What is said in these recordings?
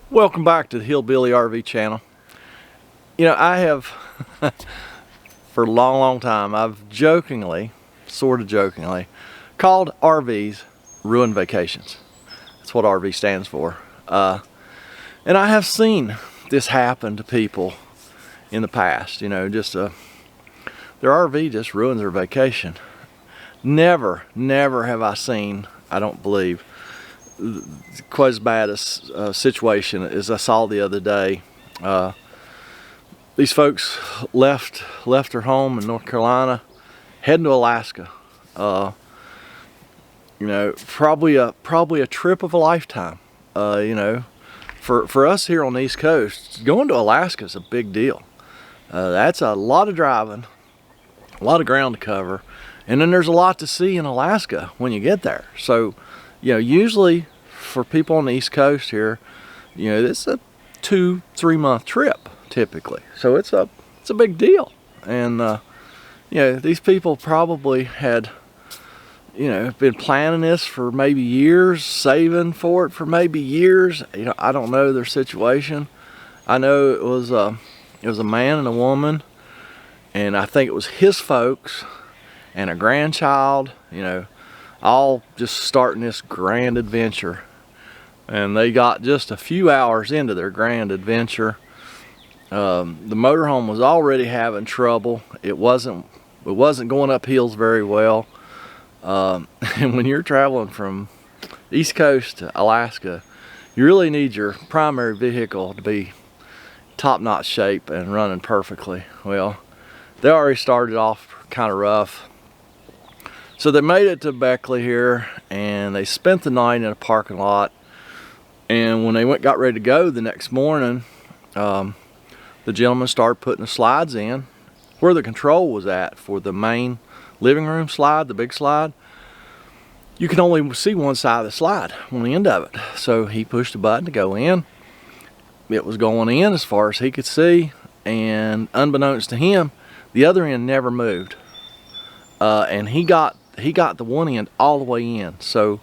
Welcome back to the Hillbilly RV channel. You know, I have, for a long time, I've jokingly, sort of jokingly, called RVs ruined vacations. That's what RV stands for. And I have seen this happen to people in the past. You know, just their RV just ruins their vacation. Never have I seen, I don't believe, quite as bad a situation as I saw the other day. These folks left their home in North Carolina, heading to Alaska. You know, probably a trip of a lifetime. You know, for us here on the East Coast, going to Alaska is a big deal. That's a lot of driving, a lot of ground to cover, and then there's a lot to see in Alaska when you get there. So, you know, usually for people on the East Coast here, you know, it's a 2-3 month trip typically. So it's a big deal. And you know, these people probably had, you know, been planning this for maybe years, saving for it for maybe years. You know, I don't know their situation. I know it was a man and a woman, and I think it was his folks and a grandchild, you know, all just starting this grand adventure. And they got just a few hours into their grand adventure. The motorhome was already having trouble. It wasn't going up hills very well. And when you're traveling from East Coast to Alaska, you really need your primary vehicle to be top-notch shape and running perfectly. Well, they already started off kind of rough. So they made it to Beckley here, and they spent the night in a parking lot. And when they got ready to go the next morning, the gentleman started putting the slides in where the control was at for the main living room slide, the big slide. You can only see one side of the slide, on the end of it. So he pushed a button to go in. It was going in as far as he could see, and unbeknownst to him, the other end never moved. And he got the one end all the way in. So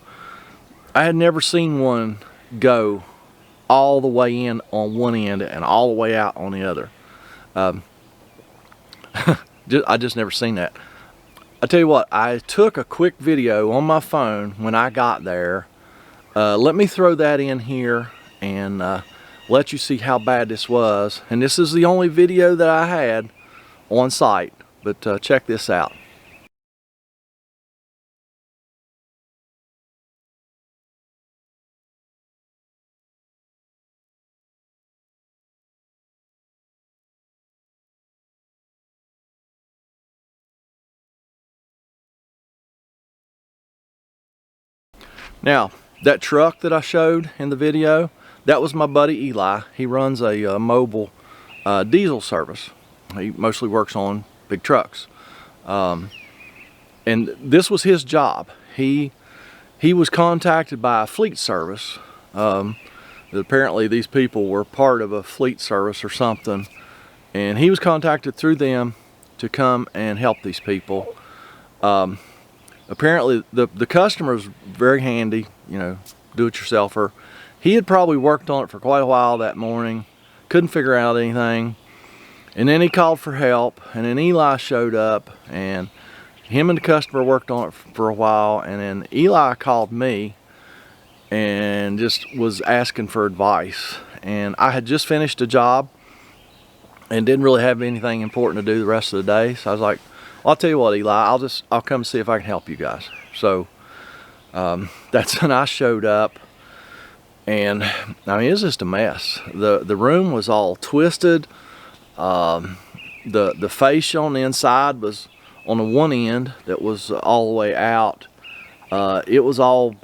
I had never seen one go all the way in on one end and all the way out on the other. I just never seen that. I tell you what, I took a quick video on my phone when I got there. Let me throw that in here and let you see how bad this was. And this is the only video that I had on site, but check this out. Now, that truck that I showed in the video, that was my buddy Eli. He runs a mobile diesel service. He mostly works on big trucks. And this was his job. He was contacted by a fleet service. Apparently these people were part of a fleet service or something. And he was contacted through them to come and help these people. Apparently the customer was very handy, you know, do-it-yourselfer. He had probably worked on it for quite a while that morning, couldn't figure out anything, and then he called for help, and then Eli showed up, and him and the customer worked on it for a while, and then Eli called me and just was asking for advice. And I had just finished a job and didn't really have anything important to do the rest of the day, so I was like, I'll tell you what, Eli, I'll come see if I can help you guys. So that's when I showed up, and I mean, it was just a mess. The room was all twisted. The fascia on the inside was on the one end that was all the way out. It was all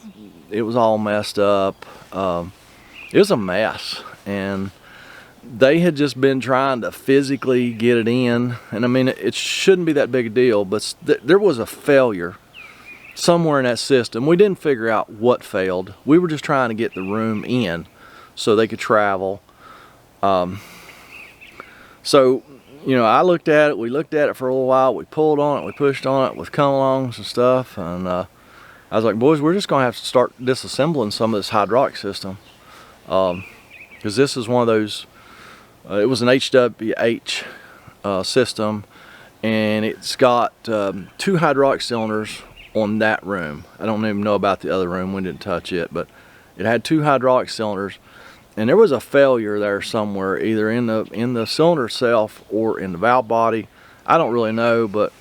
messed up. It was a mess, and they had just been trying to physically get it in. And I mean, it shouldn't be that big a deal, but there was a failure somewhere in that system. We didn't figure out what failed. We were just trying to get the room in so they could travel. So, you know, I looked at it, we looked at it for a little while, we pulled on it, we pushed on it with come-alongs and stuff, and I was like, boys, we're just gonna have to start disassembling some of this hydraulic system. because this is one of those, it was an HWH system, and it's got 2 hydraulic cylinders on that room. I don't even know about the other room, we didn't touch it, but it had 2 hydraulic cylinders, and there was a failure there somewhere, either in the cylinder itself or in the valve body. I don't really know, but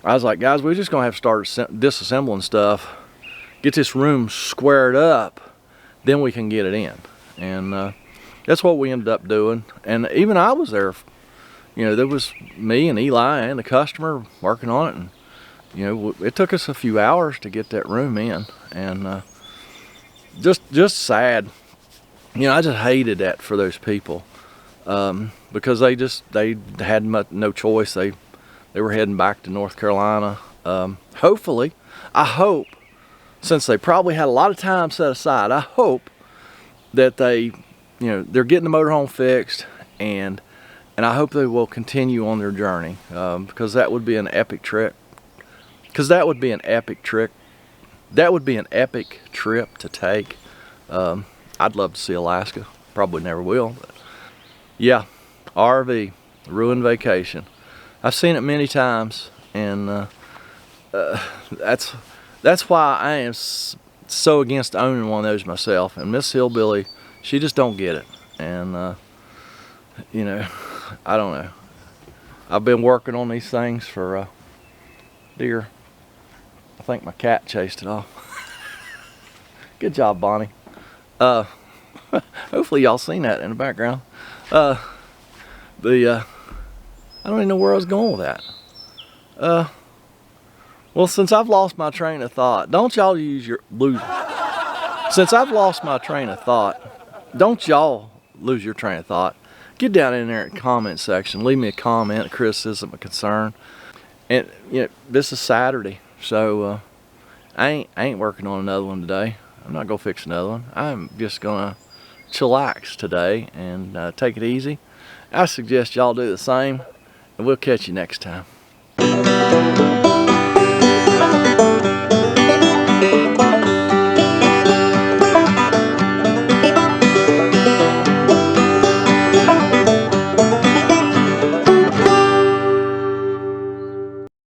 I was like, guys, we're just gonna have to start disassembling stuff, get this room squared up, then we can get it in. And that's what we ended up doing. And even I was there, you know, there was me and Eli and the customer working on it, and you know, it took us a few hours to get that room in. And just sad. You know, I just hated that for those people, because they had no choice. They were heading back to North Carolina. Hopefully, I hope, since they probably had a lot of time set aside, I hope that they're getting the motorhome fixed, and I hope they will continue on their journey, because that would be an epic trip. That would be an epic trip to take. I'd love to see Alaska. Probably never will, but yeah, RV, ruined vacation. I've seen it many times, and that's why I am so against owning one of those myself. And Miss Hillbilly, she just don't get it. And you know, I don't know. I've been working on these things for deer. I think my cat chased it off. Good job, Bonnie. Hopefully y'all seen that in the background. I don't even know where I was going with that. Well, since I've lost my train of thought, don't y'all since I've lost my train of thought, don't y'all lose your train of thought. Get down in there in the comment section, leave me a comment, a criticism, a concern. And you know, this is Saturday, so I ain't working on another one today. I'm not gonna fix another one. I'm just gonna chillax today and take it easy. I suggest y'all do the same, and we'll catch you next time.